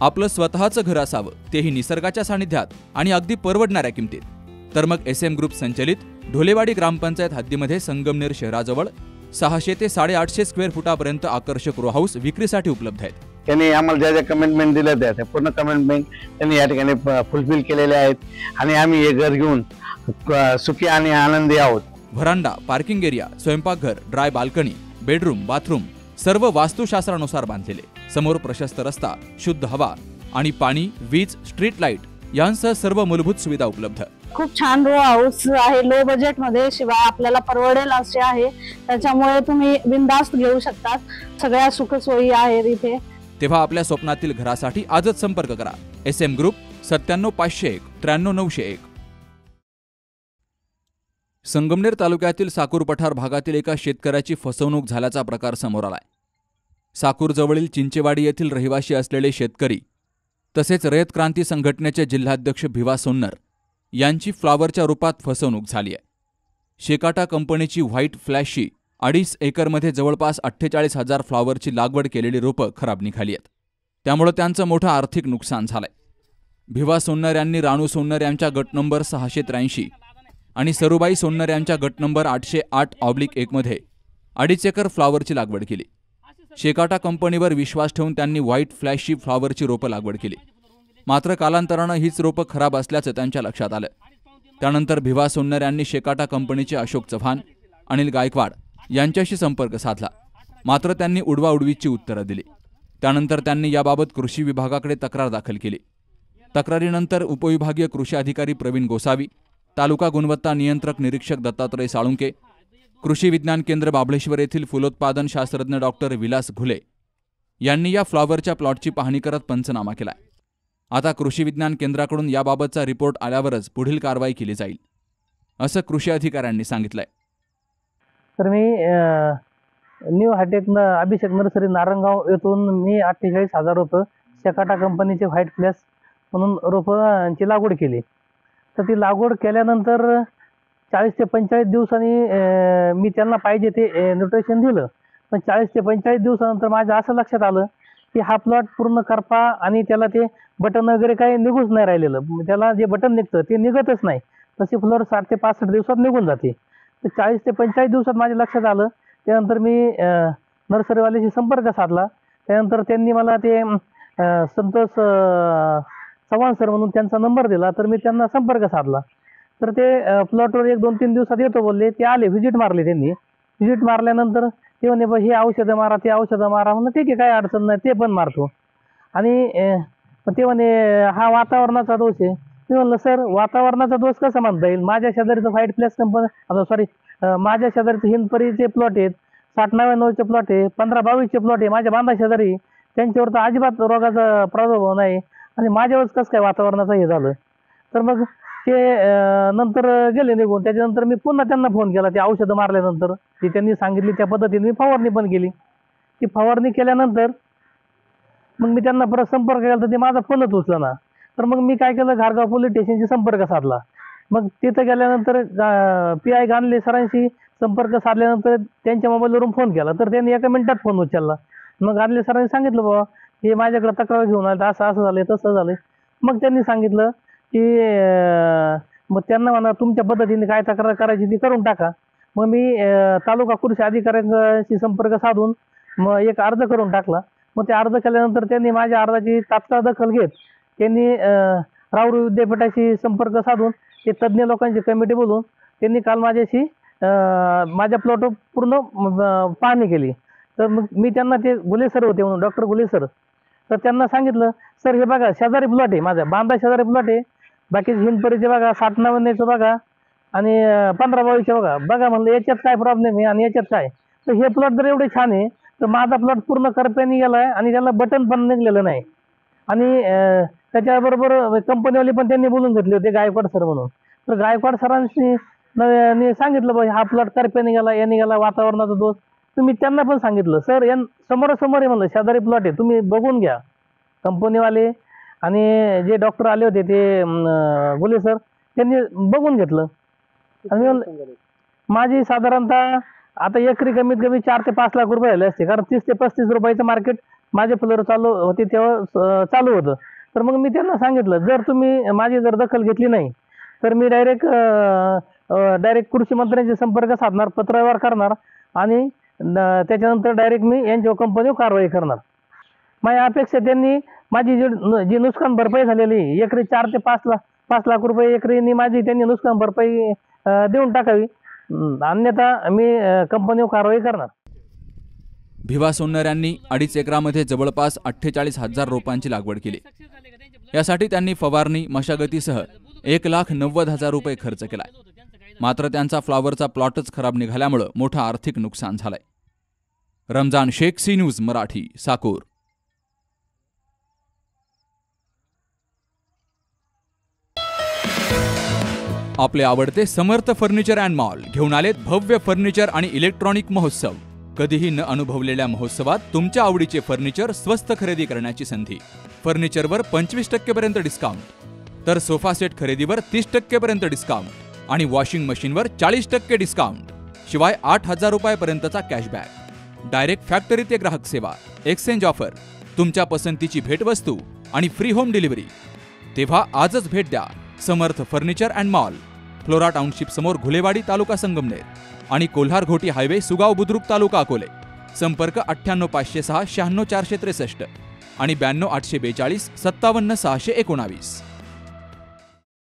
आपलं स्वतःचं घर असावं, तेही निसर्गाच्या सानिध्यात आणि अगदी परवडणाऱ्या किमतीत. तर मग SM ग्रुप संचलित ढोलेवाडी ग्रामपंचायत हद्दीमध्ये संगमनेर शहराजवळ 600 ते 850 स्क्वेअर फुटापर्यंत आकर्षक रो हाऊस विक्रीसाठी उपलब्ध आहेत. त्यांनी आम्हाला ज्या ज्या कमिटमेंट दिल्या त्या पूर्ण कमिटमेंट त्यांनी या ठिकाणी फुलफिल केलेल्या आहेत आणि आम्ही हे घर घेऊन सुखी आणि आनंदी आहोत. व्हरांडा, पार्किंग एरिया, स्वयंपाकघर, ड्राय बाल्कनी, बेडरूम, बाथरूम सर्व वास्तुशास्त्रानुसार बांधलेले. समोर प्रशस्त रस्ता, शुद्ध हवा आणि पाणी, वीज, स्ट्रीट लाईट यांसह सर्व मूलभूत सुविधा उपलब्ध. खूप छान रो हाऊस आहे, लो बजेट मध्ये, शिवाय आपल्याला परवडेल असे आहे. त्याच्यामुळे तुम्ही बिनधास्त घेऊ शकतात. सगळ्या सुखसोयी आहेत इथे. तेव्हा आपल्या स्वप्नातील घरासाठी आजच संपर्क करा. SM group 97 501 93 901. संगमनेर तालुक्यातील साकूर पठार भागातील एका शेतकऱ्याची फसवणूक झाल्याचा प्रकार समोर आलाय. साकूर जवळील चिंचेवाडी येथील रहिवासी असलेले शेतकरी तसेच रयत क्रांती संघटनेचे जिल्हाध्यक्ष भिवा सोन्नर यांची फ्लॉवरच्या रूपात फसवणूक झाली आहे. शेकाटा कंपनीची व्हाईट फ्लॅशची 2.5 एकरमध्ये जवळपास 48,000 फ्लॉवरची लागवड केलेली रोपं खराब निघाली आहेत. त्यामुळे त्यांचं मोठं आर्थिक नुकसान झालंय. भिवा सोन्नर यांनी राणू सोन्नर यांच्या गट नंबर 683 आणि सरुबाई सोन्नर यांच्या गट नंबर 808/1 मध्ये 2.5 एकर फ्लॉवरची लागवड केली. शेकाटा कंपनीवर विश्वास ठेवून त्यांनी व्हाईट फ्लॅशची फ्लॉवरची रोपं लागवड केली. मात्र कालांतरानं हीच रोपं खराब असल्याचं त्यांच्या लक्षात आलं. त्यानंतर भिवा सोन्नर यांनी शेकाटा कंपनीचे अशोक चव्हाण, अनिल गायकवाड यांच्याशी संपर्क साधला. मात्र त्यांनी उडवाउडवीची उत्तरं दिली. त्यानंतर त्यांनी याबाबत कृषी विभागाकडे तक्रार दाखल केली. तक्रारीनंतर उपविभागीय कृषी अधिकारी प्रवीण गोसावी, तालुका गुणवत्ता नियंत्रक निरीक्षक दत्तात्रय साळुंके, कृषी विज्ञान केंद्र बाबळेश्वर येथील फुलोत्पादन शास्त्रज्ञ डॉक्टर विलास घुले यांनी या फ्लॉवरच्या प्लॉटची पाहणी करत पंचनामा केलाय. आता कृषी विज्ञान केंद्राकडून याबाबतचा रिपोर्ट आल्यावरच पुढील कारवाई केली जाईल, असं कृषी अधिकाऱ्यांनी सांगितलंय. तर मी न्यू हायटेक अभिषेक नर्सरी नारंगाव येथून मी 48,000 रोपं शेकाटा कंपनीचे व्हाईट फ्लॅश म्हणून रोपांची लागवड केली. तर ती लागवड केल्यानंतर 40 ते 45 दिवसांनी मी त्यांना पाहिजे ते न्यूट्रिशन दिलं. पण 40 ते 45 दिवसानंतर माझ्या असं लक्षात आलं की हा प्लॉट पूर्ण करपा आणि त्याला ते बटन वगैरे काही निघूच नाही राहिलेलं. त्याला जे बटन निघतं ते निघतच नाही. तशी फ्लॉवर 60 ते 65 दिवसात निघून जाते. तर 40 ते 45 दिवसात माझ्या लक्षात आलं. त्यानंतर मी नर्सरीवाल्याशी संपर्क साधला. त्यानंतर त्यांनी मला ते संतोष चव्हाण सर म्हणून त्यांचा नंबर दिला. तर मी त्यांना संपर्क साधला. तर ते प्लॉटवर 1-2-3 दिवसात येतो बोलले. ते आले, व्हिजिट मारली त्यांनी. व्हिजिट मारल्यानंतर ते म्हणे हे औषधं मारा, ते औषधं मारा. म्हणून ठीक आहे, काय अडचण नाही, ते पण मारतो. आणि ते म्हणे हा वातावरणाचा दोष आहे. मी म्हणलं सर, वातावरणाचा दोष कसा मानता येईल? माझ्या शेजारीचं व्हाईट फ्लॅश कंपनी माझ्या शेजारीचं हिंदपरीचे प्लॉट आहेत, 60-99चे प्लॉट आहे, 15-22चे प्लॉट आहे माझ्या बांधा शेजारी. त्यांच्यावर तर अजिबात रोगाचा प्रादुर्भाव नाही आणि माझ्यावरच कसं काय वातावरणाचं हे झालं? तर मग ते नंतर गेले निघून. त्याच्यानंतर मी पुन्हा त्यांना फोन केला. ते औषधं मारल्यानंतर ती त्यांनी सांगितली त्या पद्धतीने मी फवारणी पण केली. ती फवारणी केल्यानंतर मग मी त्यांना परत संपर्क केला तर ते माझा फोनच उचला ना. तर मग मी काय केलं, घारगाव पोलीस स्टेशनशी संपर्क साधला. मग तिथं गेल्यानंतर PI गानले सरांशी संपर्क साधल्यानंतर त्यांच्या मोबाईलवरून फोन केला. तर त्यांनी 1 मिनिटात फोन उचलला. मग गानले सरांनी सांगितलं बाबा हे माझ्याकडे तक्रार घेऊन आले, असं झालं, तसं झालं. मग त्यांनी सांगितलं की मग त्यांना म्हणा तुमच्या पद्धतीने काय तक्रार करायची ती करून टाका. मग मी तालुका कृषी अधिकाऱ्यांशी संपर्क साधून मग एक अर्ज करून टाकला. मग ते अर्ज केल्यानंतर त्यांनी माझ्या अर्जाची तात्काळ दखल घेत त्यांनी राऊरी विद्यापीठाशी संपर्क साधून ते तज्ज्ञ लोकांची कमिटी बोलून त्यांनी काल माझ्याशी माझ्या प्लॉटवर पूर्ण पाहणी केली. तर मग मी त्यांना ते गुले सर होते म्हणून, डॉक्टर गुले सर. तर त्यांना सांगितलं सर हे बघा शेजारी प्लॉट आहे, माझ्या बांधा शेजारी प्लॉट आहे, बाकीचे हिंदपरीचे बघा, 60-99चं बघा आणि 15-22चे बघा म्हणलं याच्यात काय प्रॉब्लेम आहे आणि याच्यात काय. तर हे प्लॉट जर एवढे छान आहे तर माझा प्लॉट पूर्ण करप्याने गेला आहे आणि त्याला बटन पण निघलेलं नाही. आणि त्याच्याबरोबर कंपनीवाले पण त्यांनी बोलून घेतले होते, गायकवाड सर म्हणून. तर गायकवाड सरांनी सांगितलं बाबा हा प्लॉट करप्याने गेला, याने गेला, वातावरणाचा दोष. तुम्ही त्यांना पण सांगितलं सर समोरासमोर आहे म्हणलं, शेजारी प्लॉट आहे, तुम्ही बघून घ्या. कंपनीवाले आणि जे डॉक्टर आले होते ते गुले सर त्यांनी बघून घेतलं. आणि माझी साधारणतः आता एकरी कमीत कमी 4 ते 5 लाख रुपये झाले असते, कारण 30 ते 35 रुपयाचं मार्केट माझे फुलर चालू होते तेव्हा चालू होतं. तर मग मी त्यांना सांगितलं, जर तुम्ही माझी जर दखल घेतली नाही तर मी डायरेक्ट कृषी मंत्र्यांशी संपर्क साधणार, पत्रव्यवहार करणार आणि त्याच्यानंतर डायरेक्ट मी यांच्या कंपनीवर कारवाई करणार. माझ्या अपेक्षा त्यांनी माझी जी नुकसान भरपाई झालेली एकरी 4 ते 5 लाख रुपये एकरीनी माझी त्यांनी नुकसान भरपाई देऊन टाकावी, अन्यथा मी कंपनीवर कारवाई करणार. भिवा सोनणाऱ्यांनी 2.5 एकरामध्ये जवळपास 48,000 रोपांची लागवड केली. यासाठी त्यांनी फवारणी मशागतीसह 1,90,000 रुपये खर्च केलाय. मात्र त्यांचा फ्लावरचा प्लॉटच खराब निघाल्यामुळे मोठं आर्थिक नुकसान झालंय. Ramzan Shaikh, C news Marathi, Sakur. आपले आवडते समर्थ फर्निचर अँड मॉल घेऊन आलेत भव्य फर्निचर आणि इलेक्ट्रॉनिक महोत्सव. कधीही न अनुभवलेल्या महोत्सवात तुमच्या आवडीचे फर्निचर स्वस्त खरेदी करण्याची संधी. फर्निचरवर 25% पर्यंत डिस्काउंट, तर सोफा सेट खरेदीवर 30% पर्यंत डिस्काउंट आणि वॉशिंग मशीनवर 40% डिस्काउंट. शिवाय 8,000 रुपयापर्यंतचा कॅशबॅक. डायरेक्ट फॅक्टरी ते ग्राहक सेवा, एक्सचेंज ऑफर, तुमच्या पसंतीची भेटवस्तू आणि फ्री होम डिलिव्हरी. तेव्हा आजच भेट द्या Samarth furniture and mall, Flora township समोर, घुलेवाडी, तालुका संगमनेर आणि कोल्हार घोटी हायवे, सुगाव बुद्रुक, तालुका अकोले. संपर्क 98 506 96 463 आणि 92 842 57 619.